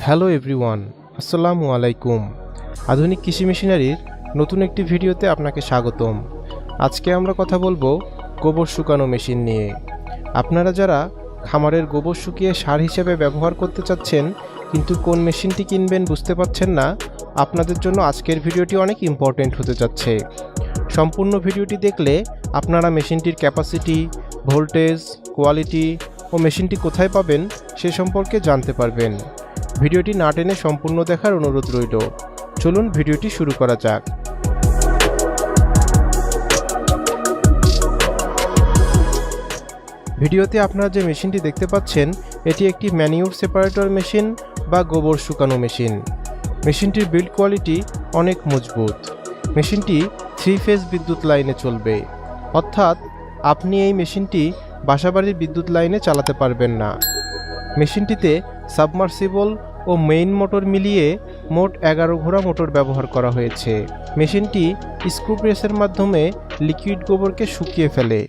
Hello everyone, আসসালামু আলাইকুম। আধুনিক কৃষি মেশিনারির নতুন একটি ভিডিওতে আপনাকে স্বাগতম। আজকে আমরা কথা বলবো গোবর শুকানো মেশিন নিয়ে। আপনারা যারা খামারের গোবর শুকিয়ে সার হিসেবে ব্যবহার করতে চাচ্ছেন কিন্তু কোন মেশিনটি কিনবেন বুঝতে পারছেন না, আপনাদের জন্য আজকের ভিডিওটি অনেক ইম্পর্টেন্ট হতে যাচ্ছে। সম্পূর্ণ ভিডিওটি দেখলে আপনারা মেশিনটির ক্যাপাসিটি, ভোল্টেজ, কোয়ালিটি ও মেশিনটি কোথায় পাবেন সে সম্পর্কে জানতে পারবেন। ভিডিওটি না টেনে সম্পূর্ণ দেখার অনুরোধ রইল। চলুন ভিডিওটি শুরু করা যাক। ভিডিওতে আপনারা যে মেশিনটি দেখতে পাচ্ছেন এটি একটি ম্যানিউর সেপারেটর মেশিন বা গোবর শুকানো মেশিন। মেশিনটির বিল্ড কোয়ালিটি অনেক মজবুত। মেশিনটি 3 ফেজ বিদ্যুৎ লাইনে চলবে, অর্থাৎ আপনি এই মেশিনটি বাসাবাড়ির বিদ্যুৎ লাইনে চালাতে পারবেন না। মেশিনটিতে সাবমার্সিবল ও মেইন মোটর মিলিয়ে মোট 11 ঘোড়া মোটর ব্যবহার করা হয়েছে। মেশিনটি স্ক্রু প্রেসের মাধ্যমে লিকুইড গোবরকে শুকিয়ে ফেলে।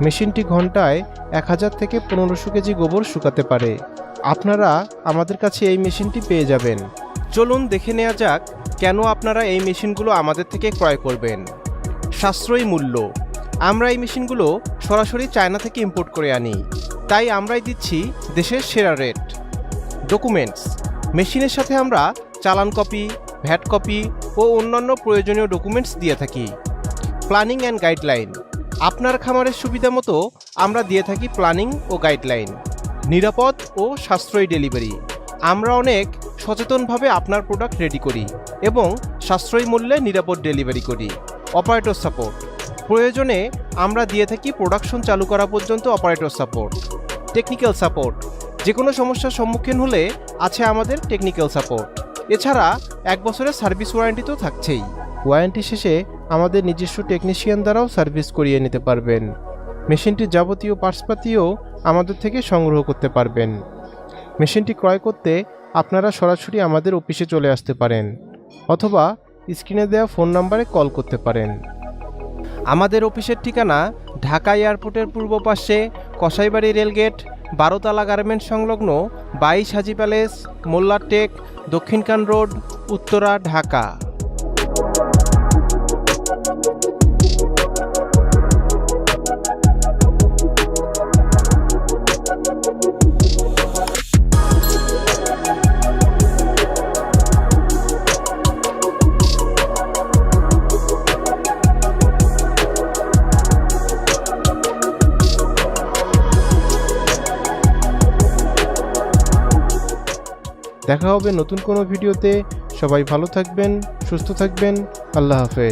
মেশিনটি ঘন্টায় 1000 থেকে 1500 কেজি গোবর শুকাতে পারে। আপনারা আমাদের কাছে এই মেশিনটি পেয়ে যাবেন। চলুন দেখে নেওয়া যাক কেন আপনারা এই মেশিনগুলো আমাদের থেকে ক্রয় করবেন। সাশ্রয়ী মূল্য। আমরা এই মেশিনগুলো সরাসরি চায়না থেকে ইম্পোর্ট করে আনি, তাই আমরাই দিচ্ছি দেশের সেরা রেট। ডকুমেন্টস। মেশিনের সাথে আমরা চালান কপি, ভ্যাট কপি ও অন্যান্য প্রয়োজনীয় ডকুমেন্টস দিয়ে থাকি। Planning and guideline. আপনার খামারের সুবিধা মতো আমরা দিয়ে থাকি প্ল্যানিং ও গাইডলাইন। নিরাপদ ও সাশ্রয়ী ডেলিভারি। আমরা অনেক সচেতনভাবে আপনার প্রোডাক্ট রেডি করি এবং সাশ্রয়ী মূল্যে নিরাপদ ডেলিভারি করি। Operator support. প্রয়োজনে আমরা দিয়ে থাকি প্রোডাকশন চালু করা পর্যন্ত অপারেটর সাপোর্ট। Technical support. যে কোনো সমস্যার সম্মুখীন হলে আছে আমাদের টেকনিক্যাল সাপোর্ট। এছাড়া 1 বছরের সার্ভিস ওয়ারেন্টি তো থাকছেই। ওয়ারেন্টি শেষে আমাদের নিজস্ব টেকনিশিয়ান দ্বারাও সার্ভিস করিয়ে নিতে পারবেন। মেশিনটির যাবতীয় পার্টসপাতিও আমাদের থেকে সংগ্রহ করতে পারবেন। মেশিনটি ক্রয় করতে আপনারা সরাসরি আমাদের অফিসে চলে আসতে পারেন অথবা স্ক্রিনে দেওয়া ফোন নাম্বারে কল করতে পারেন। আমাদের অফিসের ঠিকানা ঢাকা এয়ারপোর্টের পূর্ব পাশে কসাইবাড়ি রেলগেট, 12 তলা গার্মেন্ট সংলগ্ন 22 হাজি প্যালেস, মোল্লার টেক, দক্ষিণকান রোড, উত্তরা, ঢাকা। দেখা হবে নতুন কোনো ভিডিওতে। সবাই ভালো থাকবেন, সুস্থ থাকবেন। আল্লাহ হাফেজ।